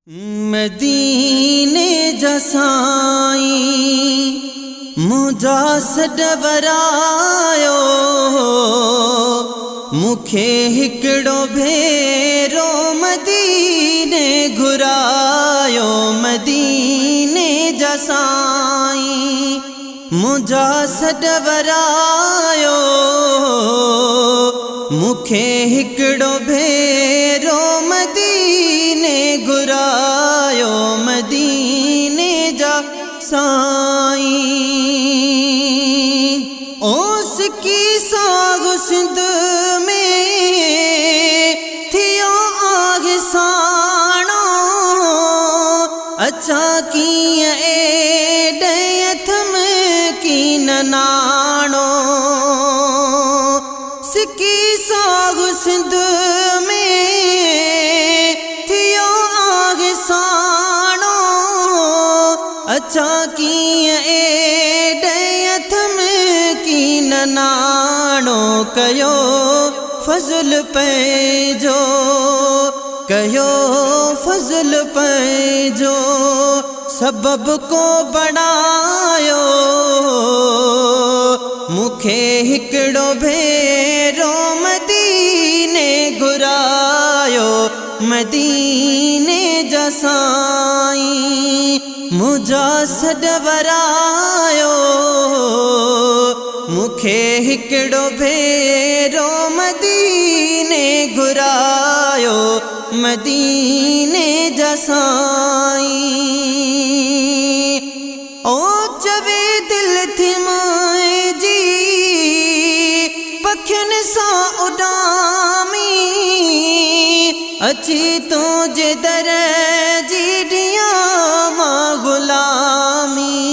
मदीने जसाई मुझा सडवरायो मुखे हिकड़ो भेरो मदीने घुरायो। मदीने जसाई मुझा सडवरायो मुखे हिकड़ो भेरो मदीने घुरायो। मदीने जा साईं ओस की सागु सिंध में थियो आग साणो अच्छा की एडयथम की नाणो। सिकी सागु सिंध में थियो आग साणो अच्छा की एडयथम की नाणो। कयो फजल पैजो कयो फजल पैजो सबब को बढ़ायो मुखे हिकड़ो भेरो मदीने घुरायो। मदीने जा साईं मुझा सडवरायो मुखे हिकड़ो भेरो मदीने घुरायो। मदीने जा साईं ओ चवे दिल थी मुंहिंजी पखियुन सां उॾामी अची तुंहिंजे दर जी ॾियां मां ग़ुलामी।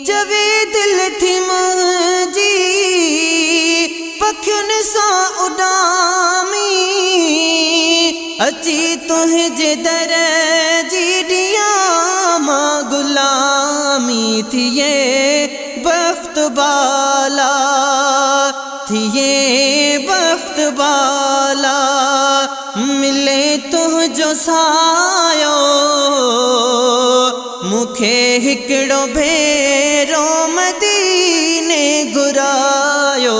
चवे दिल थी मुंहिंजी पखियुन सां उॾामी अची तुंहिंजे दर जी ॾियां मां ग़ुलामी। थिए बख़्त बाला थिए बख़्त बाला मिले तुंहिंजो सायो मुखे हिकड़ो भेरो मदीने घुरायो।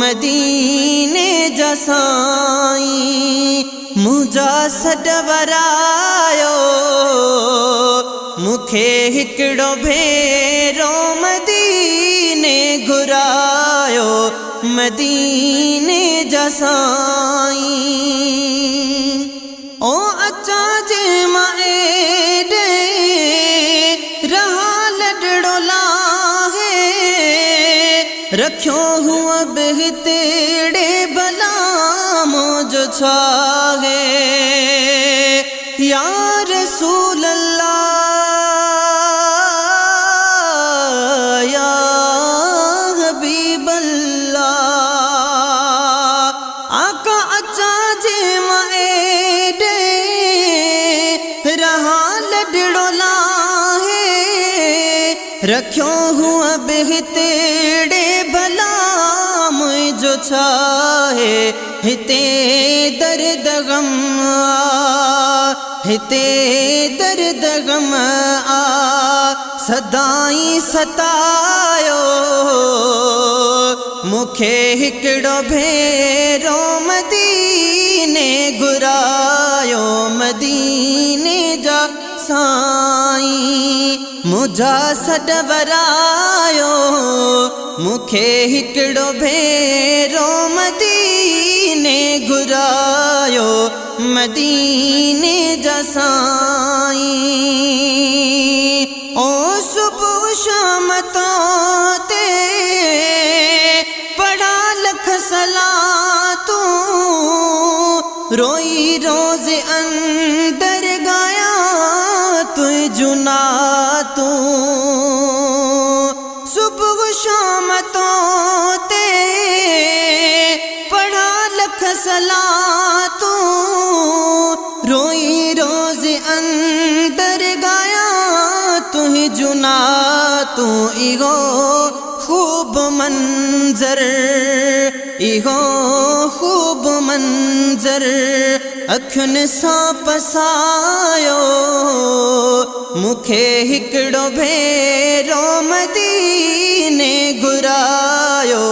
मदीने जा साईं मुझा सडवरायो मुखे हिकड़ो भेरो मदीने घुरायो। मदीने जा साईं ओ अचा जे मां एॾे रहा लडड़ो लाहे रखियो हुआ बिहतेड़े भला मुझो छाहे। या रसूल अल्लाह या हबीब अल्लाह आका अचा जे मां एॾे रहा लडड़ो लाहे रखियो हुआ बिहतेड़े भला मुझो छाहे। हिते दर्द गम हिते दर्द गम सदाई सतायो मुखे हिकड़ो भेरो मदीने घुरायो। मदीने जा साईं मुझा सडवरायो मुखे हिकड़ो भेरो मदीने घुरायो। मदीने जा साईं ओ सुबह शाम तो ते पढ़ा लख सलातूं रोई रोज़ अंदर गाया तुझो नातूं। सुबह शाम तो ते पढ़ा लख सलातूं रोई रोज़ अंदर गाया तुझो नातूं। इहो खूब मंजर इहो खूब मंजर अखियुनि सां पसायो मूंखे हिकिड़ो भेरो मदीने घुरायो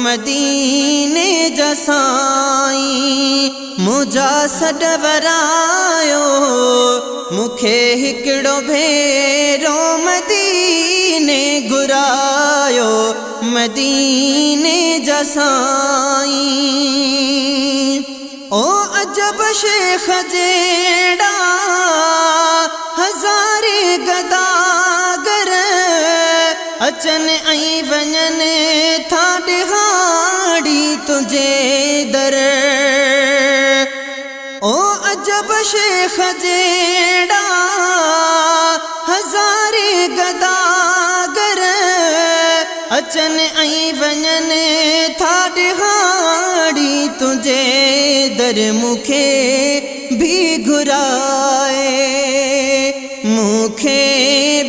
मदीने जा साईं मुंहिंजा सॾ वरायो मूंखे हिकिड़ो भेरो मदीने घुरायो मदीने जा साईं ओ अजब शेख जेड़ा हज़ारे गदागर अचन ऐं वञन था ॾिहाड़ी तुंहिंजे दर ओ अजब शेख जेड़ा हज़ारे गदागर अचन ऐं वञन था ॾिहाड़ी तुंहिंजे दर मूंखे भी घुराए मूंखे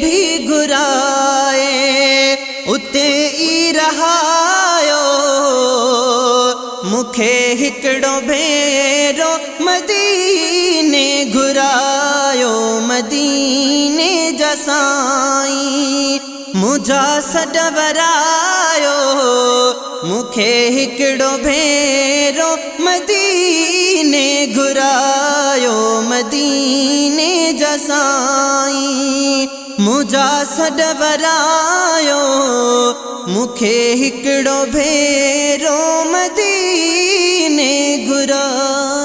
भी घुराए उते ई रहायो मूंखे हिकिड़ो भेरो मदीने घुरायो मदीने जा साईं मुंहिंजा सॾ वरायो मूंखे हिकिड़ो भेरो मदीने घुरायो मदीने जा साईं मुंहिंजा सॾ वरायो मूंखे हिकिड़ो भेरो मदीने घुरायो।